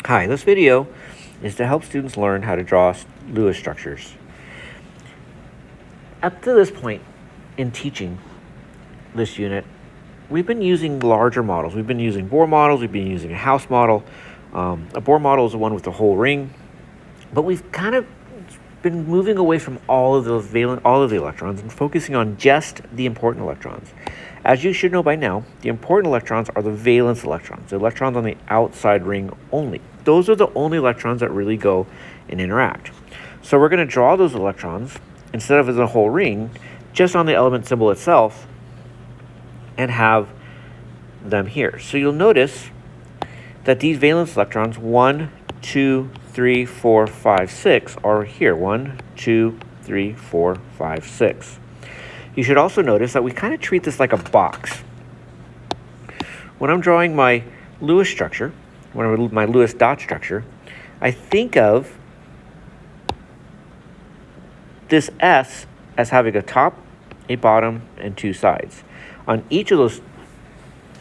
Hi, this video is to help students learn how to draw Lewis structures. Up to this point in teaching this unit, we've been using larger models. We've been using Bohr models, we've been using a house model. A Bohr model is the one with the whole ring, but we've kind of been moving away from all of the electrons and focusing on just the important electrons. As you should know by now, the important electrons are the valence electrons, the electrons on the outside ring only. Those are the only electrons that really go and interact. So we're going to draw those electrons, instead of as a whole ring, just on the element symbol itself, and have them here. So you'll notice that these valence electrons, 1, 2, 3, 4, 5, 6, are here. 1, 2, 3, 4, 5, 6. You should also notice that we kind of treat this like a box. When I'm drawing my Lewis structure, my Lewis dot structure, I think of this S as having a top, a bottom, and two sides. On each of those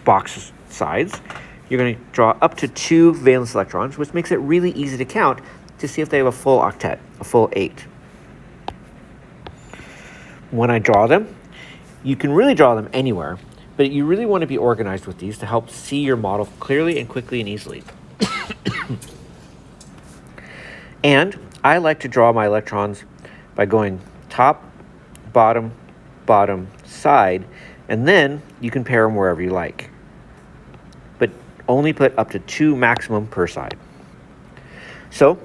box sides, you're going to draw up to 2 valence electrons, which makes it really easy to count to see if they have a full octet, a full 8. When I draw them, you can really draw them anywhere, but you really want to be organized with these to help see your model clearly and quickly and easily. And I like to draw my electrons by going top, bottom, bottom, side, and then you can pair them wherever you like. But only put up to 2 maximum per side. So,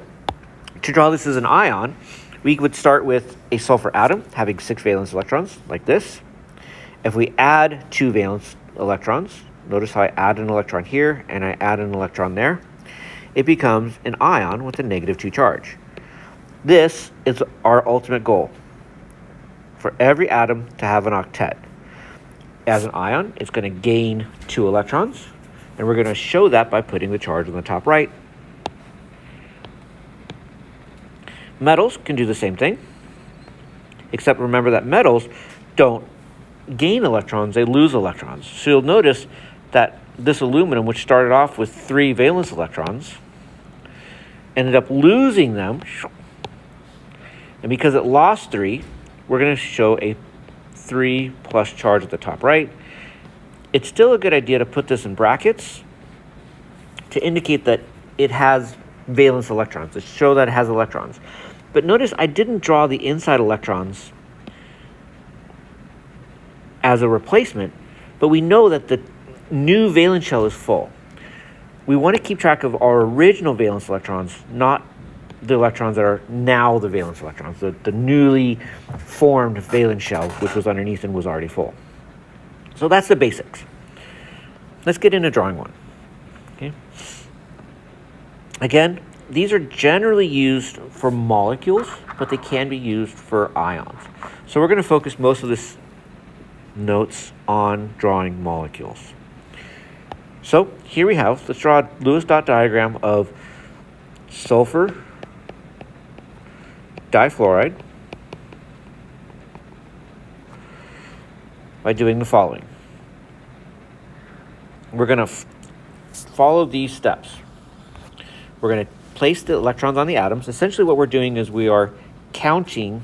to draw this as an ion, we would start with a sulfur atom having 6 valence electrons, like this. If we add 2 valence electrons, notice how I add an electron here and I add an electron there, it becomes an ion with a -2 charge. This is our ultimate goal, for every atom to have an octet. As an ion, it's going to gain 2 electrons, and we're going to show that by putting the charge on the top right. Metals can do the same thing, except remember that metals don't gain electrons, they lose electrons. So you'll notice that this aluminum, which started off with 3 valence electrons, ended up losing them. And because it lost 3, we're going to show a 3 plus charge at the top right. It's still a good idea to put this in brackets to indicate that it has valence electrons, to show that it has electrons. But notice I didn't draw the inside electrons as a replacement, but we know that the new valence shell is full. We want to keep track of our original valence electrons, not the electrons that are now the valence electrons, the newly formed valence shell, which was underneath and was already full. So that's the basics. Let's get into drawing one. Okay. Again, these are generally used for molecules, but they can be used for ions. So we're going to focus most of this notes on drawing molecules. So here we have, let's draw a Lewis dot diagram of sulfur difluoride by doing the following. We're going to follow these steps. We're going to place the electrons on the atoms. Essentially what we're doing is we are counting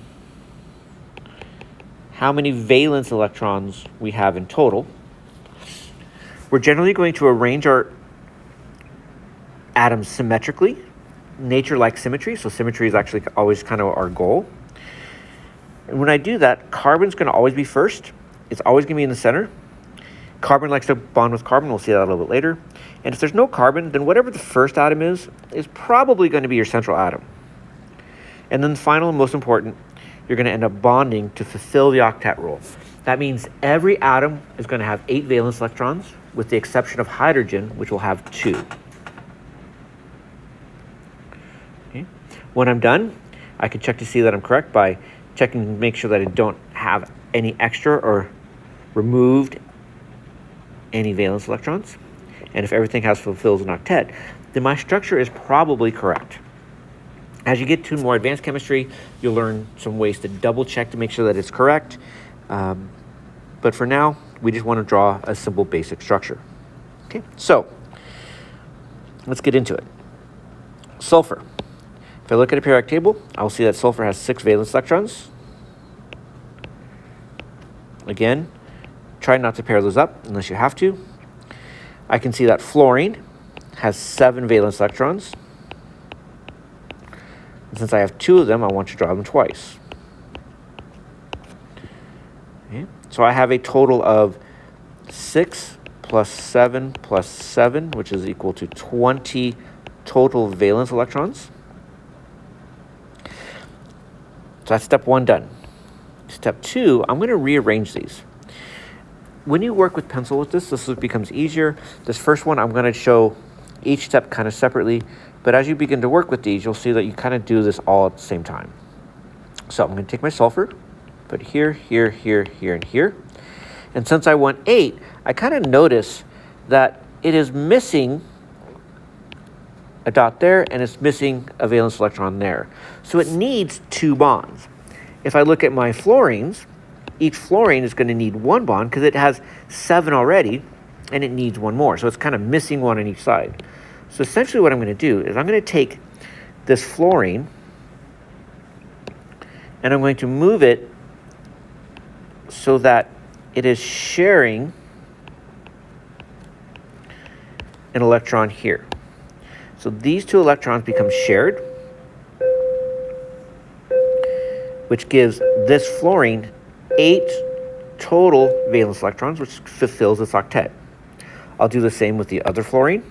how many valence electrons we have in total. We're generally going to arrange our atoms symmetrically. Nature likes symmetry, so symmetry is actually always kind of our goal. And when I do that, carbon's going to always be first. It's always going to be in the center. Carbon likes to bond with carbon. We'll see that a little bit later. And if there's no carbon, then whatever the first atom is probably going to be your central atom. And then the final and most important, you're going to end up bonding to fulfill the octet rule. That means every atom is going to have 8 valence electrons, with the exception of hydrogen, which will have 2. Okay. When I'm done, I can check to see that I'm correct by checking to make sure that I don't have any extra or removed any valence electrons. And if everything fulfills an octet, then my structure is probably correct. As you get to more advanced chemistry, you'll learn some ways to double check to make sure that it's correct. But for now, we just want to draw a simple basic structure. Okay, so let's get into it. Sulfur. If I look at a periodic table, I'll see that sulfur has 6 valence electrons. Again, try not to pair those up unless you have to. I can see that fluorine has 7 valence electrons. And since I have 2 of them, I want to draw them twice. Okay. So I have a total of 6 plus 7 plus 7, which is equal to 20 total valence electrons. So that's step 1 done. Step 2, I'm going to rearrange these. When you work with pencil with this becomes easier. This first one, I'm going to show each step kind of separately. But as you begin to work with these, you'll see that you kind of do this all at the same time. So I'm going to take my sulfur, put it here, here, here, here, and here. And since I want 8, I kind of notice that it is missing a dot there, and it's missing a valence electron there. So it needs 2 bonds. If I look at my fluorines, each fluorine is going to need 1 bond because it has 7 already, and it needs 1 more. So it's kind of missing 1 on each side. So essentially what I'm going to do is I'm going to take this fluorine, and I'm going to move it so that it is sharing an electron here. So these 2 electrons become shared, which gives this fluorine 8 total valence electrons, which fulfills its octet. I'll do the same with the other fluorine.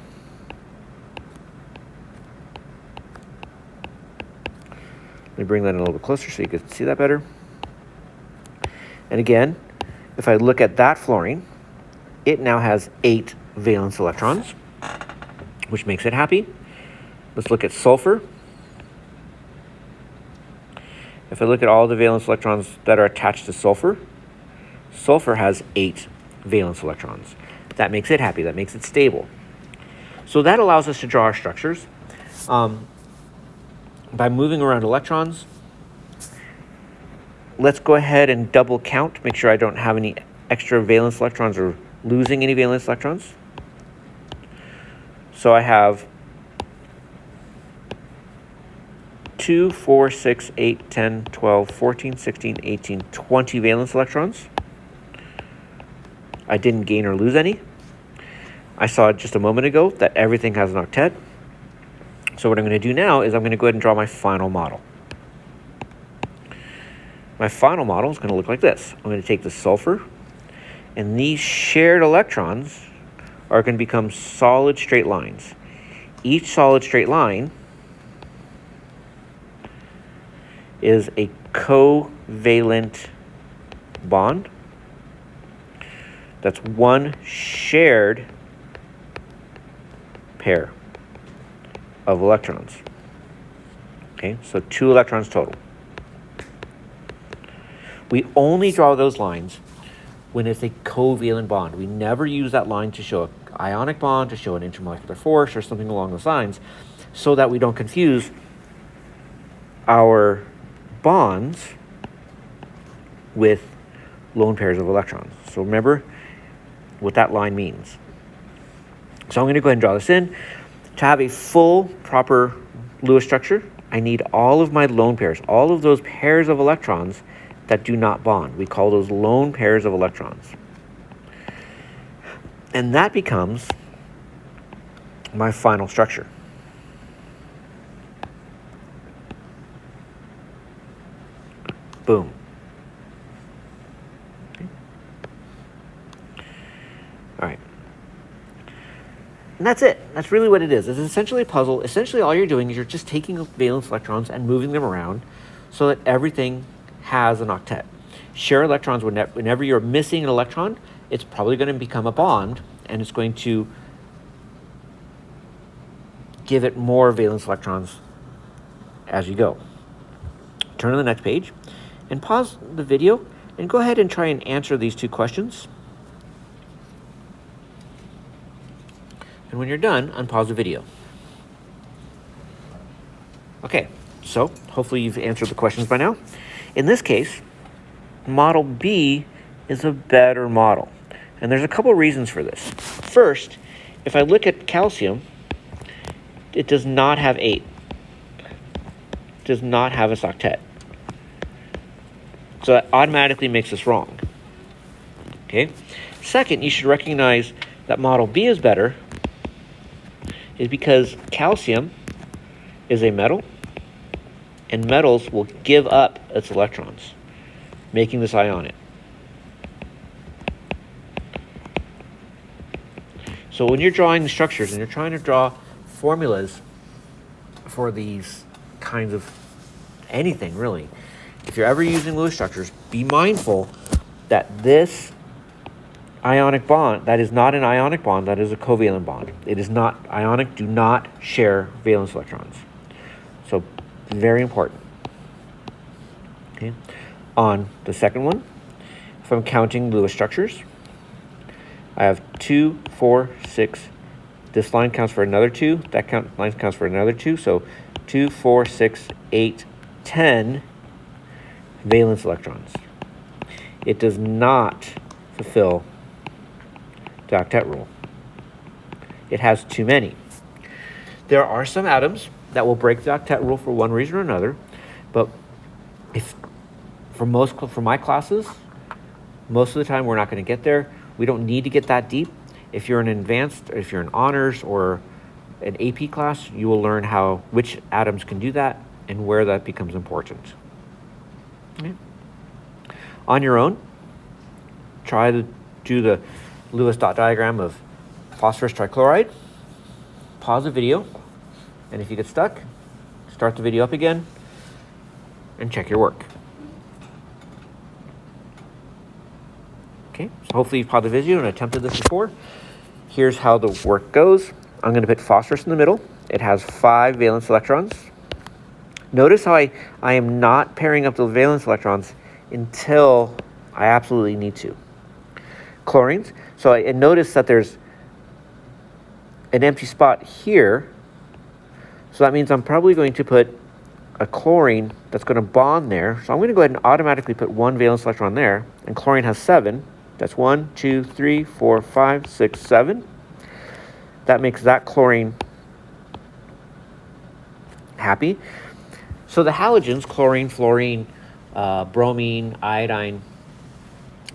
Let me bring that in a little bit closer so you can see that better. And again, if I look at that fluorine, it now has 8 valence electrons, which makes it happy. Let's look at sulfur. If I look at all the valence electrons that are attached to sulfur, sulfur has 8 valence electrons. That makes it happy. That makes it stable. So that allows us to draw our structures by moving around electrons. Let's go ahead and double count, make sure I don't have any extra valence electrons or losing any valence electrons. So I have 2, 4, 6, 8, 10, 12, 14, 16, 18, 20 valence electrons. I didn't gain or lose any. I saw just a moment ago that everything has an octet. So what I'm going to do now is I'm going to go ahead and draw my final model. My final model is going to look like this. I'm going to take the sulfur, and these shared electrons are going to become solid straight lines. Each solid straight line is a covalent bond. That's 1 shared pair of electrons. Okay, so 2 electrons total. We only draw those lines when it's a covalent bond. We never use that line to show an ionic bond, to show an intermolecular force, or something along those lines, so that we don't confuse our bonds with lone pairs of electrons. So remember what that line means. So I'm going to go ahead and draw this in. To have a full, proper Lewis structure, I need all of my lone pairs, all of those pairs of electrons that do not bond. We call those lone pairs of electrons. And that becomes my final structure. Boom. Okay. All right. And that's it. That's really what it is. It's essentially a puzzle. Essentially, all you're doing is you're just taking valence electrons and moving them around so that everything has an octet. Share electrons, whenever you're missing an electron, it's probably going to become a bond, and it's going to give it more valence electrons as you go. Turn to the next page and pause the video and go ahead and try and answer these 2 questions. And when you're done, unpause the video. Okay, so hopefully you've answered the questions by now. In this case, model B is a better model. And there's a couple reasons for this. First, if I look at calcium, it does not have 8. does not have a octet. So that automatically makes this wrong. Okay. Second, you should recognize that model B is better is because calcium is a metal, and metals will give up its electrons, making this ionic. So when you're drawing the structures and you're trying to draw formulas for these kinds of anything, really, if you're ever using Lewis structures, be mindful that this ionic bond, that is not an ionic bond, that is a covalent bond. It is not ionic, do not share valence electrons. So very important. Okay. On the second one, if I'm counting Lewis structures, I have 2, 4, 6. This line counts for another 2. That line counts for another 2. So 2, 4, 6, 8, 10 valence electrons. It does not fulfill the octet rule. It has too many. There are some atoms that will break the octet rule for one reason or another, but if for my classes, most of the time we're not going to get there. We don't need to get that deep. If you're an advanced, or if you're an honors or an AP class, you will learn which atoms can do that and where that becomes important. Okay. On your own, try to do the Lewis dot diagram of phosphorus trichloride. Pause the video, and if you get stuck, start the video up again and check your work. Okay, so hopefully you've paused the video and attempted this before. Here's how the work goes. I'm going to put phosphorus in the middle. It has 5 valence electrons. Notice how I am not pairing up the valence electrons until I absolutely need to. Chlorines. So I notice that there's an empty spot here. So that means I'm probably going to put a chlorine that's going to bond there. So I'm going to go ahead and automatically put 1 valence electron there. And chlorine has 7. That's 1, 2, 3, 4, 5, 6, 7. That makes that chlorine happy. So the halogens, chlorine, fluorine, bromine, iodine,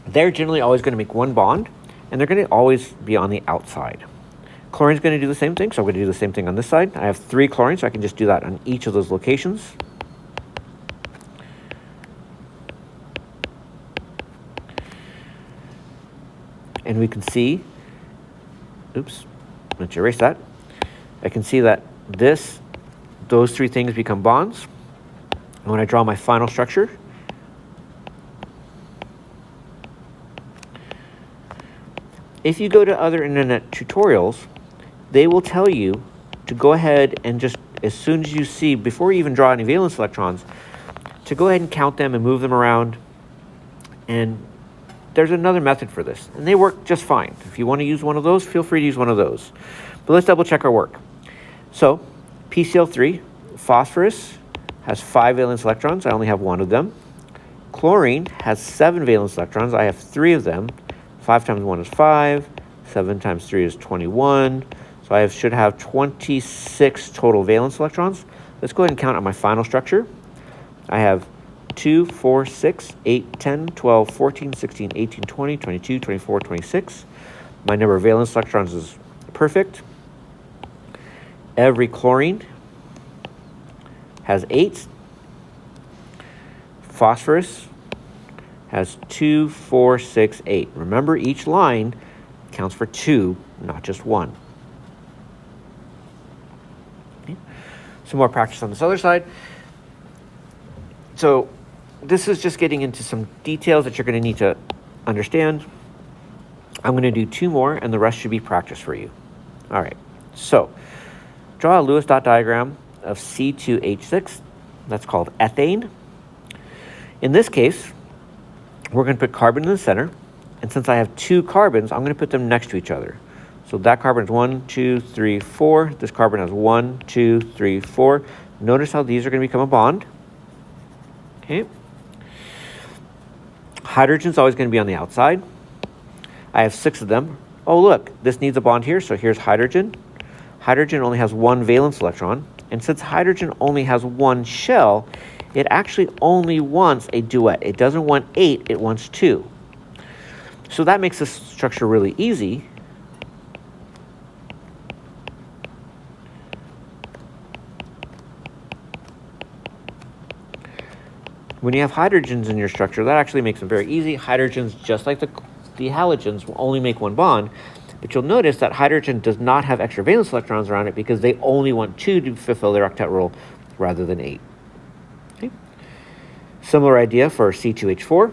they're generally always going to make 1 bond, and they're going to always be on the outside. Chlorine's going to do the same thing, so I'm going to do the same thing on this side. I have 3 chlorines, so I can just do that on each of those locations. And we can see, oops, let's erase that. I can see that those 3 things become bonds. And when I draw my final structure, if you go to other internet tutorials, they will tell you to go ahead and just, as soon as you see, before you even draw any valence electrons, to go ahead and count them and move them around. And there's another method for this, and they work just fine. If you want to use one of those, feel free to use one of those. But let's double check our work. So PCl3, phosphorus, has 5 valence electrons. I only have 1 of them. Chlorine has 7 valence electrons. I have 3 of them. 5 times 1 is 5. 7 times 3 is 21. So I should have 26 total valence electrons. Let's go ahead and count on my final structure. I have 2, 4, 6, 8, 10, 12, 14, 16, 18, 20, 22, 24, 26. My number of valence electrons is perfect. Every chlorine has 8. Phosphorus has 2, 4, 6, 8. Remember, each line counts for 2, not just 1. Okay. Some more practice on this other side. So this is just getting into some details that you're going to need to understand. I'm going to do 2 more, and the rest should be practice for you. All right, so draw a Lewis dot diagram of C2H6. That's called ethane. In this case, we're going to put carbon in the center, and since I have 2 carbons, I'm going to put them next to each other. So that carbon is 1, 2, 3, 4. This carbon has 1, 2, 3, 4. Notice how these are going to become a bond. Okay. Hydrogen is always going to be on the outside. I have 6 of them. Oh, look, this needs a bond here, so here's hydrogen. hydrogen only has one valence electron, and since hydrogen only has one shell, it actually only wants a duet. It doesn't want 8, it wants 2. So that makes this structure really easy. When you have hydrogens in your structure, that actually makes them very easy. Hydrogens, just like the halogens, will only make one bond. But you'll notice that hydrogen does not have extra valence electrons around it because they only want 2 to fulfill their octet rule rather than 8. Okay. Similar idea for C2H4.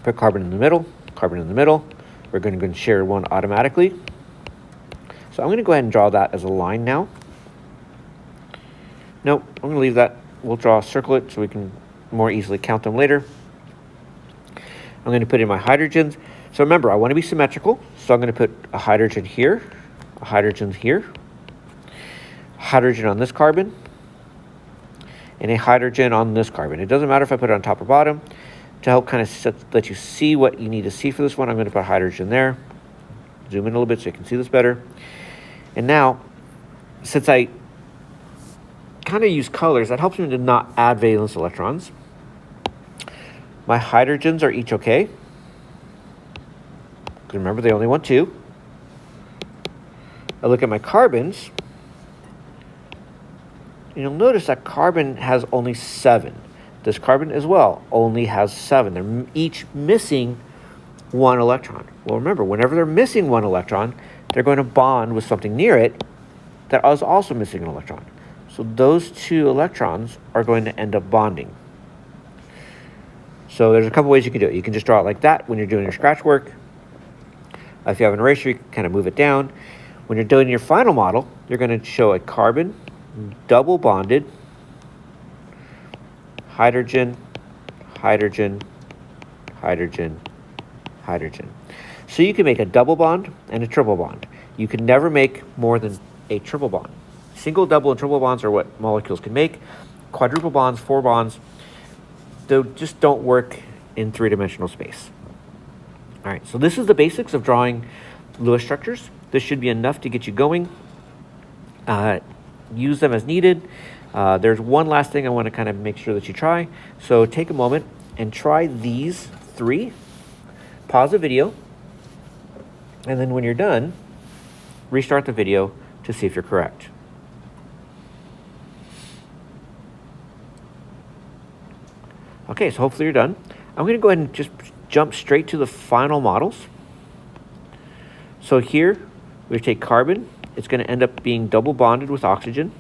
Put carbon in the middle, carbon in the middle. We're going to share one automatically. So I'm going to go ahead and draw that as a line now. Nope, I'm going to leave that. We'll draw a circlet so we can more easily count them later. I'm going to put in my hydrogens. So remember, I want to be symmetrical. So I'm going to put a hydrogen here, a hydrogen here, hydrogen on this carbon, and a hydrogen on this carbon. It doesn't matter if I put it on top or bottom. To help kind of let you see what you need to see for this one, I'm going to put hydrogen there. Zoom in a little bit so you can see this better. And now, since I kind of use colors, that helps me to not add valence electrons. My hydrogens are each okay. Because remember, they only want 2. I look at my carbons, and you'll notice that carbon has only 7. This carbon as well only has 7. They're each missing 1 electron. Well, remember, whenever they're missing 1 electron, they're going to bond with something near it that is also missing an electron. So those 2 electrons are going to end up bonding. So there's a couple ways you can do it. You can just draw it like that when you're doing your scratch work. If you have an eraser, you can kind of move it down. When you're doing your final model, you're going to show a carbon, double bonded, hydrogen, hydrogen, hydrogen, hydrogen. So you can make a double bond and a triple bond. You can never make more than a triple bond. Single, double, and triple bonds are what molecules can make. Quadruple bonds, 4 bonds, they just don't work in 3-dimensional space. All right, so this is the basics of drawing Lewis structures. This should be enough to get you going. Use them as needed. There's one last thing I want to kind of make sure that you try. So take a moment and try these 3. Pause the video. And then when you're done, restart the video to see if you're correct. Okay, so hopefully you're done. I'm going to go ahead and just jump straight to the final models. So here, we take carbon. It's going to end up being double bonded with oxygen.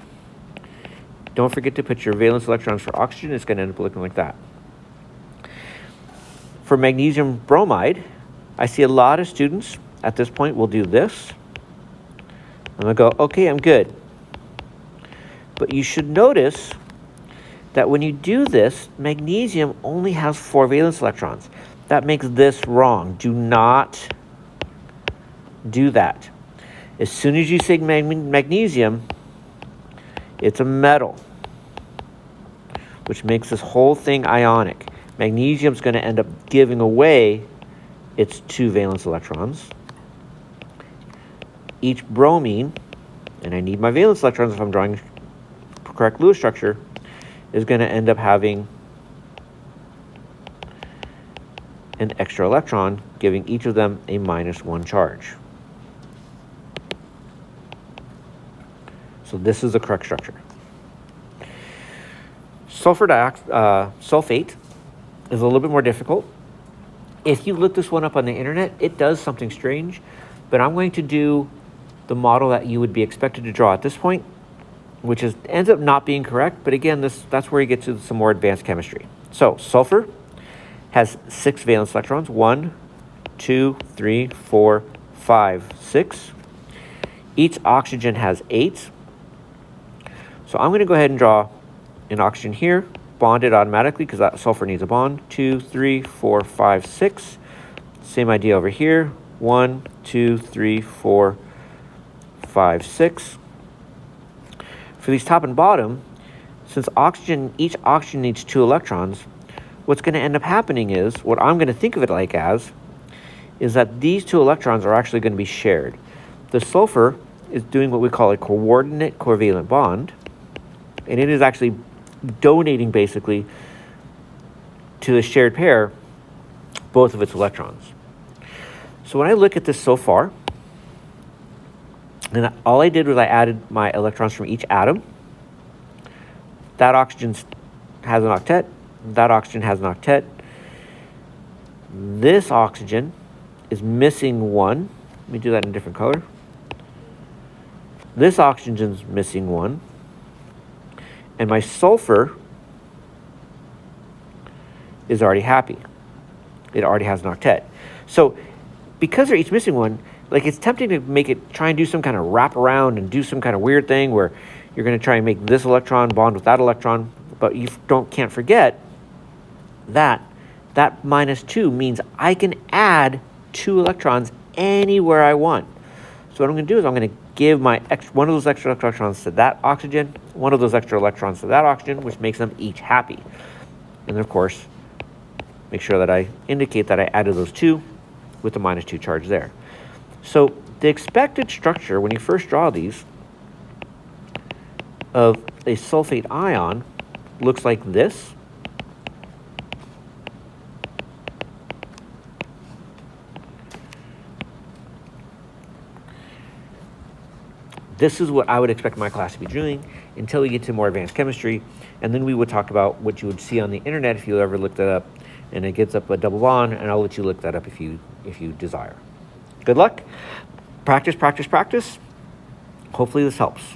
Don't forget to put your valence electrons for oxygen. It's going to end up looking like that. For magnesium bromide, I see a lot of students at this point will do this. I'm going to go, okay, I'm good. But you should notice that when you do this, magnesium only has 4 valence electrons. That makes this wrong. Do not do that. As soon as you say magnesium, it's a metal, which makes this whole thing ionic. Magnesium is going to end up giving away its 2 valence electrons. Each bromine, and I need my valence electrons if I'm drawing correct Lewis structure, is going to end up having an extra electron, giving each of them a -1 charge. So this is the correct structure. Sulfate is a little bit more difficult. If you look this one up on the internet, it does something strange, but I'm going to do the model that you would be expected to draw at this point, which ends up not being correct, but again, that's where you get to some more advanced chemistry. So sulfur has 6 valence electrons, 1, 2, 3, 4, 5, 6. Each oxygen has 8. So I'm going to go ahead and draw an oxygen here, bonded automatically because that sulfur needs a bond. 2, 3, 4, 5, 6. Same idea over here. 1, 2, 3, 4, 5, 6. For these top and bottom, since each oxygen needs 2 electrons, what's going to end up happening is, what I'm going to think of it like as, is that these 2 electrons are actually going to be shared. The sulfur is doing what we call a coordinate covalent bond, and it is actually donating basically to the shared pair both of its electrons. So when I look at this so far, and all I did was I added my electrons from each atom. That oxygen has an octet, that oxygen has an octet. This oxygen is missing one. Let me do that in a different color. This oxygen's missing one. And my sulfur is already happy. It already has an octet. So because they're each missing one, like it's tempting to make it, try and do some kind of wrap around and do some kind of weird thing where you're going to try and make this electron bond with that electron, but you can't forget that that -2 means I can add 2 electrons anywhere I want. So what I'm going to do is I'm going to give one of those extra electrons to that oxygen, one of those extra electrons to that oxygen, which makes them each happy. And then of course, make sure that I indicate that I added those 2 with the -2 charge there. So the expected structure when you first draw these of a sulfate ion looks like this. This is what I would expect my class to be doing until we get to more advanced chemistry. And then we would talk about what you would see on the internet if you ever looked that up. And it gets up a double bond, and I'll let you look that up if you desire. Good luck. Practice, practice, practice. Hopefully this helps.